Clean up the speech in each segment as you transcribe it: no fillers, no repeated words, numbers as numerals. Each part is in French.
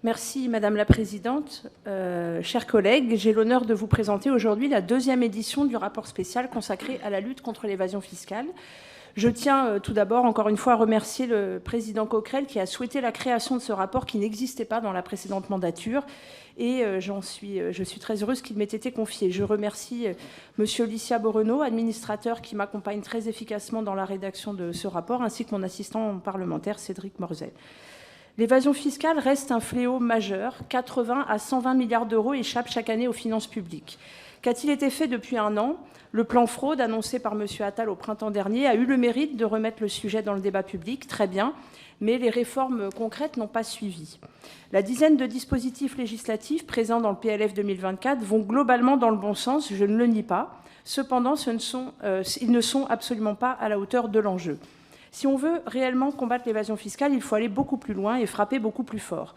Merci Madame la Présidente. Chers collègues, j'ai l'honneur de vous présenter aujourd'hui la deuxième édition du rapport spécial consacré à la lutte contre l'évasion fiscale. Je tiens tout d'abord, encore une fois, à remercier le président Coquerel qui a souhaité la création de ce rapport qui n'existait pas dans la précédente mandature. Et je suis très heureuse qu'il m'ait été confié. Je remercie Monsieur Licia Borenaud, administrateur qui m'accompagne très efficacement dans la rédaction de ce rapport, ainsi que mon assistant parlementaire Cédric Morzel. L'évasion fiscale reste un fléau majeur. 80 à 120 milliards d'euros échappent chaque année aux finances publiques. Qu'a-t-il été fait depuis un an ? Le plan fraude annoncé par M. Attal au printemps dernier a eu le mérite de remettre le sujet dans le débat public, très bien, mais les réformes concrètes n'ont pas suivi. La dizaine de dispositifs législatifs présents dans le PLF 2024 vont globalement dans le bon sens, je ne le nie pas. Cependant, ils ne sont absolument pas à la hauteur de l'enjeu. Si on veut réellement combattre l'évasion fiscale, il faut aller beaucoup plus loin et frapper beaucoup plus fort.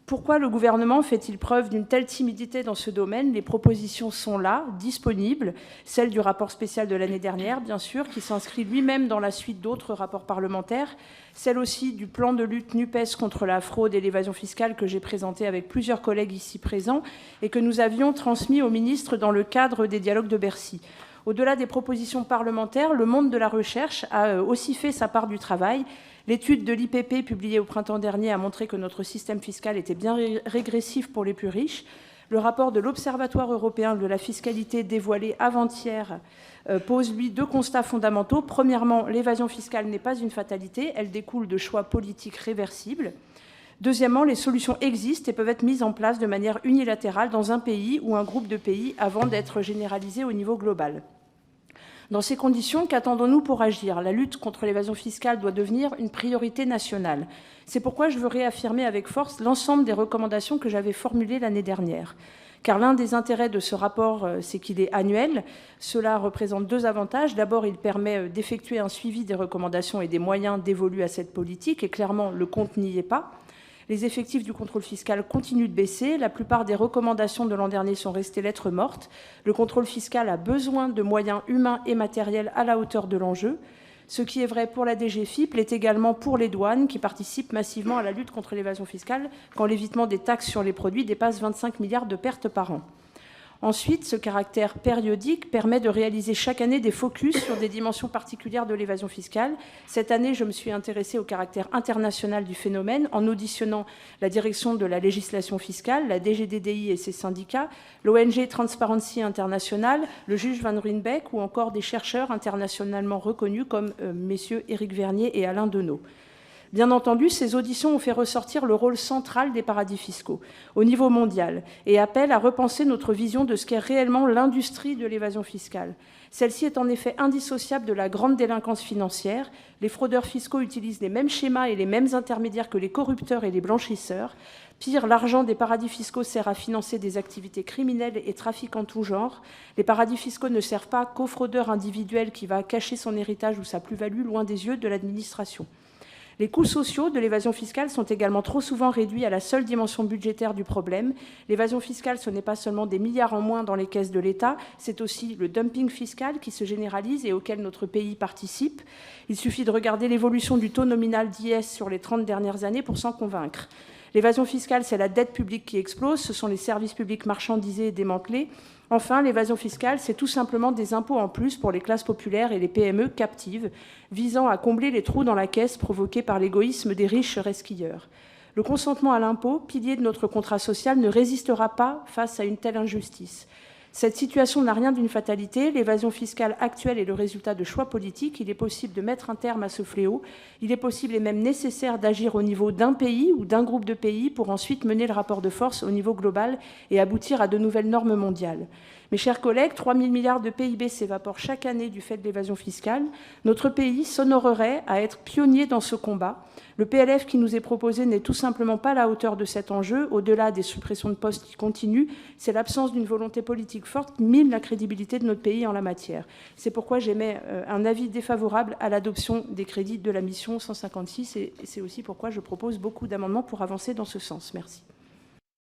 Pourquoi le gouvernement fait-il preuve d'une telle timidité dans ce domaine ? Les propositions sont là, disponibles, celle du rapport spécial de l'année dernière, bien sûr, qui s'inscrit lui-même dans la suite d'autres rapports parlementaires, celle aussi du plan de lutte NUPES contre la fraude et l'évasion fiscale que j'ai présenté avec plusieurs collègues ici présents et que nous avions transmis au ministre dans le cadre des dialogues de Bercy. Au-delà des propositions parlementaires, le monde de la recherche a aussi fait sa part du travail. L'étude de l'IPP publiée au printemps dernier a montré que notre système fiscal était bien régressif pour les plus riches. Le rapport de l'Observatoire européen de la fiscalité dévoilé avant-hier pose, lui, deux constats fondamentaux. Premièrement, l'évasion fiscale n'est pas une fatalité, elle découle de choix politiques réversibles. Deuxièmement, les solutions existent et peuvent être mises en place de manière unilatérale dans un pays ou un groupe de pays avant d'être généralisées au niveau global. Dans ces conditions, qu'attendons-nous pour agir ? La lutte contre l'évasion fiscale doit devenir une priorité nationale. C'est pourquoi je veux réaffirmer avec force l'ensemble des recommandations que j'avais formulées l'année dernière. Car l'un des intérêts de ce rapport, c'est qu'il est annuel. Cela représente deux avantages. D'abord, il permet d'effectuer un suivi des recommandations et des moyens dévolus à cette politique. Et clairement, le compte n'y est pas. Les effectifs du contrôle fiscal continuent de baisser. La plupart des recommandations de l'an dernier sont restées lettres mortes. Le contrôle fiscal a besoin de moyens humains et matériels à la hauteur de l'enjeu. Ce qui est vrai pour la DGFiP l'est également pour les douanes qui participent massivement à la lutte contre l'évasion fiscale quand l'évitement des taxes sur les produits dépasse 25 milliards de pertes par an. Ensuite, ce caractère périodique permet de réaliser chaque année des focus sur des dimensions particulières de l'évasion fiscale. Cette année, je me suis intéressée au caractère international du phénomène en auditionnant la direction de la législation fiscale, la DGDDI et ses syndicats, l'ONG Transparency International, le juge Van Ruynbeck ou encore des chercheurs internationalement reconnus comme messieurs Éric Vernier et Alain Deneau. Bien entendu, ces auditions ont fait ressortir le rôle central des paradis fiscaux au niveau mondial et appellent à repenser notre vision de ce qu'est réellement l'industrie de l'évasion fiscale. Celle-ci est en effet indissociable de la grande délinquance financière. Les fraudeurs fiscaux utilisent les mêmes schémas et les mêmes intermédiaires que les corrupteurs et les blanchisseurs. Pire, l'argent des paradis fiscaux sert à financer des activités criminelles et trafics en tout genre. Les paradis fiscaux ne servent pas qu'au fraudeur individuel qui va cacher son héritage ou sa plus-value loin des yeux de l'administration. Les coûts sociaux de l'évasion fiscale sont également trop souvent réduits à la seule dimension budgétaire du problème. L'évasion fiscale, ce n'est pas seulement des milliards en moins dans les caisses de l'État, c'est aussi le dumping fiscal qui se généralise et auquel notre pays participe. Il suffit de regarder l'évolution du taux nominal d'IS sur les 30 dernières années pour s'en convaincre. L'évasion fiscale, c'est la dette publique qui explose, ce sont les services publics marchandisés et démantelés. Enfin, l'évasion fiscale, c'est tout simplement des impôts en plus pour les classes populaires et les PME captives, visant à combler les trous dans la caisse provoqués par l'égoïsme des riches resquilleurs. Le consentement à l'impôt, pilier de notre contrat social, ne résistera pas face à une telle injustice. Cette situation n'a rien d'une fatalité. L'évasion fiscale actuelle est le résultat de choix politiques. Il est possible de mettre un terme à ce fléau. Il est possible et même nécessaire d'agir au niveau d'un pays ou d'un groupe de pays pour ensuite mener le rapport de force au niveau global et aboutir à de nouvelles normes mondiales. Mes chers collègues, 3 000 milliards de PIB s'évaporent chaque année du fait de l'évasion fiscale. Notre pays s'honorerait à être pionnier dans ce combat. Le PLF qui nous est proposé n'est tout simplement pas à la hauteur de cet enjeu. Au-delà des suppressions de postes qui continuent, c'est l'absence d'une volonté politique forte qui mine la crédibilité de notre pays en la matière. C'est pourquoi j'émets un avis défavorable à l'adoption des crédits de la mission 156 et c'est aussi pourquoi je propose beaucoup d'amendements pour avancer dans ce sens. Merci.